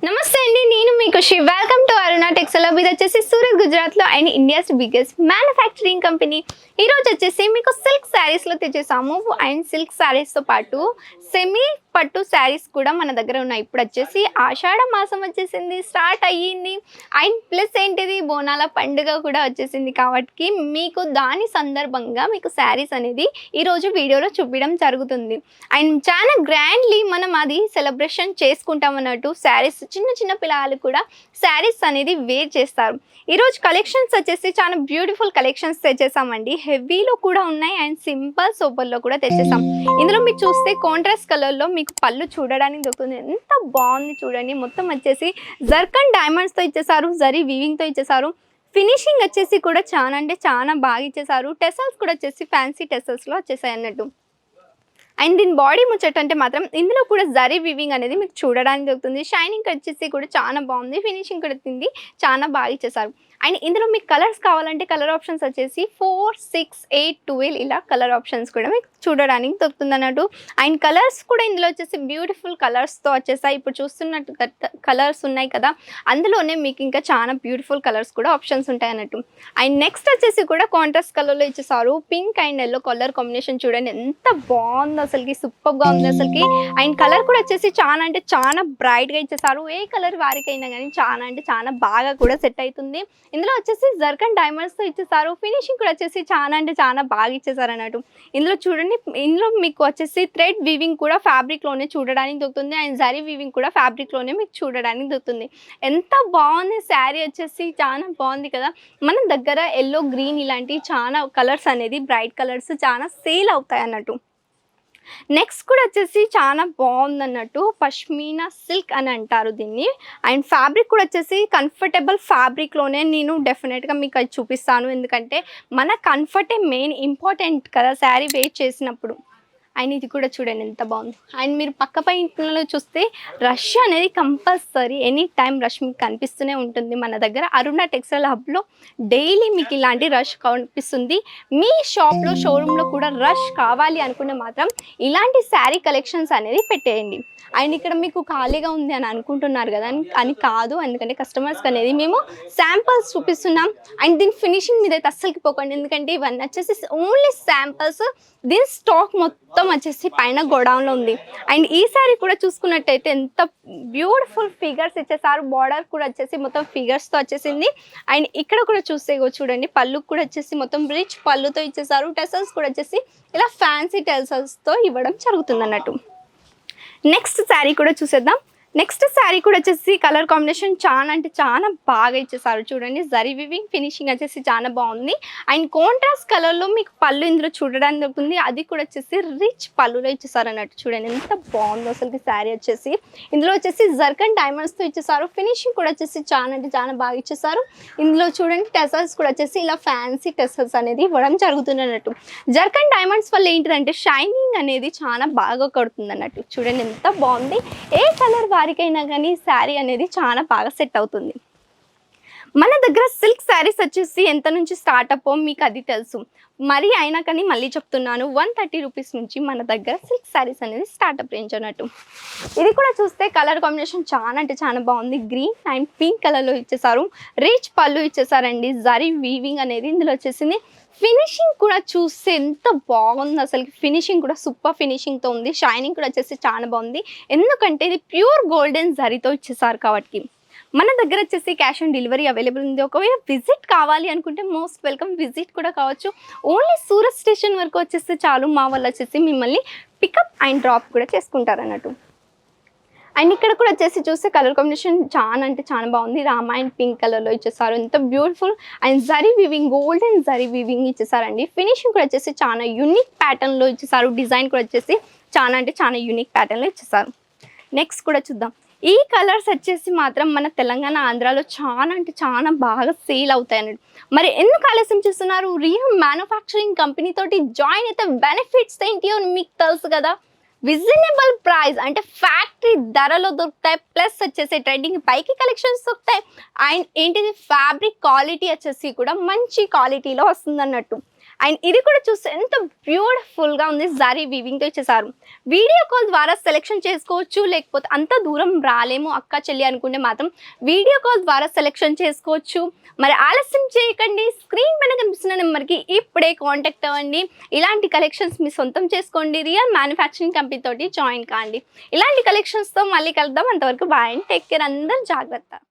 నమస్తే అండి, నేను మీ ఖుషి. Welcome to Aruna textile. ఇది వచ్చేసి సూరత్, గుజరాత్లో and India's biggest manufacturing company. ఈరోజు వచ్చేసి మీకు సిల్క్ శారీస్లో తెచ్చేసాము. అండ్ సిల్క్ శారీస్తో పాటు సెమీ పట్టు శారీస్ కూడా మన దగ్గర ఉన్నాయి. ఇప్పుడు వచ్చేసి ఆషాఢ మాసం వచ్చేసింది, స్టార్ట్ అయ్యింది. అండ్ ప్లస్ ఏంటిది, బోనాల పండుగ కూడా వచ్చేసింది. కాబట్టి మీకు దాని సందర్భంగా మీకు శారీస్ అనేది ఈరోజు వీడియోలో చూపించడం జరుగుతుంది. అండ్ చాలా గ్రాండ్లీ మనం అది సెలబ్రేషన్ చేసుకుంటాం అన్నట్టు. శారీస్ చిన్న చిన్న పిల్లలు కూడా శారీస్ అనేది వేర్ చేస్తారు. ఈరోజు కలెక్షన్స్ వచ్చేసి చాలా బ్యూటిఫుల్ కలెక్షన్స్ తెచ్చేసామండి. హెవీలో కూడా ఉన్నాయి అండ్ సింపుల్ సూపర్లో కూడా తెచ్చేసాం. ఇందులో మీరు చూస్తే కాంట్రాస్ట్ కలర్లో మీకు పళ్ళు చూడడానికి దొరుకుతుంది. ఎంత బాగుంది చూడండి. మొత్తం వచ్చేసి జర్కన్ డైమండ్స్తో ఇచ్చేసారు, జరీ వీవింగ్తో ఇచ్చేసారు. ఫినిషింగ్ వచ్చేసి కూడా చాలా అంటే చాలా బాగా ఇచ్చేసారు. టెసల్స్ కూడా వచ్చేసి ఫ్యాన్సీ టెసల్స్లో వచ్చేసాయి అన్నట్టు. అండ్ దీని బాడీ ముచ్చట అంటే మాత్రం ఇందులో కూడా జరీ వివింగ్ అనేది మీకు చూడడానికి దొరుకుతుంది. షైనింగ్ వచ్చేసి కూడా చాలా బాగుంది. ఫినిషింగ్ కూడా తింది చాలా బాగా ఇచ్చేసారు. అండ్ ఇందులో మీకు కలర్స్ కావాలంటే కలర్ ఆప్షన్స్ వచ్చేసి 4, 6, 8, 12 ఇలా కలర్ ఆప్షన్స్ కూడా మీకు చూడడానికి దొరుకుతుంది అన్నట్టు. అండ్ కలర్స్ కూడా ఇందులో వచ్చేసి బ్యూటిఫుల్ కలర్స్తో వచ్చేసాయి. ఇప్పుడు చూస్తున్నట్టు కలర్స్ ఉన్నాయి కదా, అందులోనే మీకు ఇంకా చాలా బ్యూటిఫుల్ కలర్స్ కూడా ఆప్షన్స్ ఉంటాయి అన్నట్టు. అండ్ నెక్స్ట్ వచ్చేసి కూడా కాంట్రాస్ట్ కలర్లో ఇచ్చేసారు. Pink and yellow colour combination చూడండి ఎంత బాగుంది అసలుకి, సూపర్గా ఉంది అసలుకి. అండ్ కలర్ కూడా వచ్చేసి చాలా అంటే చాలా బ్రైట్గా ఇచ్చేసారు. ఏ కలర్ వారికైనా కానీ చాలా అంటే చాలా బాగా కూడా సెట్ అవుతుంది. ఇందులో వచ్చేసి జర్కన్ డైమండ్స్తో ఇచ్చేసారు. ఫినిషింగ్ కూడా వచ్చేసి చాలా అంటే చాలా బాగా ఇచ్చేసారు అన్నట్టు. ఇందులో చూడండి, ఇందులో మీకు వచ్చేసి థ్రెడ్ వీవింగ్ కూడా ఫ్యాబ్రిక్లోనే చూడడానికి దొరుకుతుంది. అండ్ జరీ వీవింగ్ కూడా ఫ్యాబ్రిక్లోనే మీకు చూడడానికి దొరుకుతుంది. ఎంత బాగుంది శారీ వచ్చేసి, చాలా బాగుంది కదా. మన దగ్గర ఎల్లో, గ్రీన్ ఇలాంటి చాలా కలర్స్ అనేది బ్రైట్ కలర్స్ చాలా సేల్ అవుతాయి అన్నట్టు. నెక్స్ట్ కూడా వచ్చేసి చాలా బాగుంది అన్నట్టు. పష్మీనా సిల్క్ అని అంటారు దీన్ని. అండ్ ఫ్యాబ్రిక్ కూడా వచ్చేసి కంఫర్టబుల్ ఫ్యాబ్రిక్లోనే నేను డెఫినెట్గా మీకు అది చూపిస్తాను. ఎందుకంటే మన కంఫర్టే మెయిన్ ఇంపార్టెంట్ కదా శారీ వేర్ చేసినప్పుడు. అండ్ ఇది కూడా చూడండి ఎంత బాగుంది. అండ్ మీరు పక్క పైన చూస్తే రష్ అనేది కంపల్సరీ ఎనీ టైం రష్ మీకు కనిపిస్తూనే ఉంటుంది. మన దగ్గర అరుణ టెక్స్టైల్ హబ్లో డైలీ మీకు ఇలాంటి రష్ కనిపిస్తుంది. మీ షాప్లో, షోరూంలో కూడా రష్ కావాలి అనుకునే మాత్రం ఇలాంటి శారీ కలెక్షన్స్ అనేది పెట్టేయండి. అండ్ ఇక్కడ మీకు ఖాళీగా ఉంది అని అనుకుంటున్నారు కదా అని కాదు, ఎందుకంటే కస్టమర్స్కి అనేది మేము శాంపుల్స్ చూపిస్తున్నాం. అండ్ దీని ఫినిషింగ్ మీద అయితే అస్సలకి పోకండి, ఎందుకంటే ఇవన్నీ వచ్చేసి ఓన్లీ శాంపుల్స్. దీని స్టాక్ మొత్తం వచ్చేసి పైన గోడౌన్లో ఉంది. అండ్ ఈ సారీ కూడా చూసుకున్నట్టయితే ఎంత బ్యూటిఫుల్ ఫిగర్స్ ఇచ్చేసారు. బార్డర్ కూడా వచ్చేసి మొత్తం ఫిగర్స్తో వచ్చేసింది. అండ్ ఇక్కడ కూడా చూస్తే చూడండి, పళ్ళు కూడా వచ్చేసి మొత్తం రిచ్ పళ్ళుతో ఇచ్చేసారు. టెసల్స్ కూడా వచ్చేసి ఇలా ఫ్యాన్సీ టెసల్స్తో ఇవ్వడం జరుగుతుంది అన్నట్టు. నెక్స్ట్ శారీ కూడా చూసేద్దాం. నెక్స్ట్ శారీ కూడా వచ్చేసి కలర్ కాంబినేషన్ చాలా అంటే చాలా బాగా ఇచ్చేసారు. చూడండి, జరీ వివింగ్ ఫినిషింగ్ వచ్చేసి చాలా బాగుంది. అండ్ కాంట్రాస్ట్ కలర్లో మీకు పళ్ళు ఇందులో చూడడానికి దొరుకుతుంది. అది కూడా వచ్చేసి రిచ్ పళ్ళులో ఇచ్చేసారు అన్నట్టు. చూడండి ఎంత బాగుందో అసలు శారీ వచ్చేసి. ఇందులో వచ్చేసి జర్కన్ డైమండ్స్తో ఇచ్చేసారు. ఫినిషింగ్ కూడా వచ్చేసి చాలా అంటే చాలా బాగా ఇచ్చేసారు. ఇందులో చూడండి టెసల్స్ కూడా వచ్చేసి ఇలా ఫ్యాన్సీ టెసల్స్ అనేది ఇవ్వడం జరుగుతుంది అన్నట్టు. జర్కన్ డైమండ్స్ వల్ల ఏంటిదంటే షైనింగ్ అనేది చాలా బాగా కొడుతుంది అన్నట్టు. చూడండి ఎంత బాగుంది. ఏ కలర్ వారికైనా కానీ శారీ అనేది చాలా బాగా సెట్ అవుతుంది. మన దగ్గర సిల్క్ శారీస్ వచ్చేసి ఎంత నుంచి స్టార్ట్ అప్పో మీకు అది తెలుసు. మరి అయినా కానీ మళ్ళీ చెప్తున్నాను, 130 రూపీస్ నుంచి మన దగ్గర సిల్క్ శారీస్ అనేది స్టార్ట్అప్ రేంజ్ అన్నట్టు. ఇది కూడా చూస్తే కలర్ కాంబినేషన్ చాలా అంటే చాలా బాగుంది. గ్రీన్ అండ్ పింక్ కలర్లో ఇచ్చేసారు. రిచ్ పళ్ళు ఇచ్చేసారండి. జరీ వీవింగ్ అనేది ఇందులో వచ్చేసింది. ఫినిషింగ్ కూడా చూస్తే ఎంత బాగుంది అసలు. ఫినిషింగ్ కూడా సూపర్ ఫినిషింగ్తో ఉంది. షైనింగ్ కూడా వచ్చేసి చాలా బాగుంది. ఎందుకంటే ఇది ప్యూర్ గోల్డెన్ జరీతో ఇచ్చేసారు కాబట్టి. మన దగ్గర వచ్చేసి క్యాష్ ఆన్ డెలివరీ అవైలబుల్ ఉంది. ఒకవేళ విజిట్ కావాలి అనుకుంటే మోస్ట్ వెల్కమ్, విజిట్ కూడా కావచ్చు. ఓన్లీ సూరత్ స్టేషన్ వరకు వచ్చేస్తే చాలు, మా వాళ్ళు వచ్చేసి మిమ్మల్ని పికప్ అండ్ డ్రాప్ కూడా చేసుకుంటారు అన్నట్టు. అండ్ ఇక్కడ కూడా వచ్చేసి చూస్తే కలర్ కాంబినేషన్ చాలా అంటే చాలా బాగుంది. రామా అండ్ పింక్ కలర్లో ఇచ్చేసారు. ఎంత beautiful. And zari weaving, golden zari weaving ఇచ్చేసారండి. ఫినిషింగ్ కూడా వచ్చేసి చాలా యూనిక్ ప్యాటర్న్లో ఇచ్చేసారు. డిజైన్ కూడా వచ్చేసి చాలా అంటే చాలా యూనిక్ ప్యాటర్న్లో ఇచ్చేసారు. నెక్స్ట్ కూడా చూద్దాం. ఈ కలర్స్ వచ్చేసి మాత్రం మన తెలంగాణ, ఆంధ్రాలో చాలా అంటే చాలా బాగా సేల్ అవుతాయి అన్నట్టు. మరి ఎందుకు ఆలస్యం చేస్తున్నారు? రియల్ మ్యానుఫ్యాక్చరింగ్ కంపెనీ తోటి జాయిన్ అయితే బెనిఫిట్స్ ఏంటి అని మీకు తెలుసు కదా. రీజనబుల్ ప్రైస్ అంటే ఫ్యాక్టరీ ధరలో దొరుకుతాయి. ప్లస్ వచ్చేసి ట్రెండింగ్ పైకి కలెక్షన్స్ దొరుకుతాయి. అండ్ ఏంటిది ఫ్యాబ్రిక్ క్వాలిటీ వచ్చేసి కూడా మంచి క్వాలిటీలో వస్తుంది అన్నట్టు. అండ్ ఇది కూడా చూస్తే ఎంత బ్యూటిఫుల్గా ఉంది, జరీ వీవింగ్తో ఇచ్చేసారు. వీడియో కాల్ ద్వారా సెలెక్షన్ చేసుకోవచ్చు, లేకపోతే అంత దూరం రాలేము అక్క చెల్లి అనుకుంటే మాత్రం వీడియో కాల్ ద్వారా సెలెక్షన్ చేసుకోవచ్చు. మరి ఆలస్యం చేయకండి, స్క్రీన్ పైన కనిపిస్తున్న నెంబర్కి ఇప్పుడే కాంటాక్ట్ అవ్వండి. ఇలాంటి కలెక్షన్స్ మీ సొంతం చేసుకోండి. రియల్ మ్యానుఫ్యాక్చరింగ్ కంపెనీ తోటి జాయిన్ కాండి. ఇలాంటి కలెక్షన్స్తో మళ్ళీ కలుద్దాం. అంతవరకు బాయ్ అండ్ టేక్ కేర్. అందరూ జాగ్రత్త.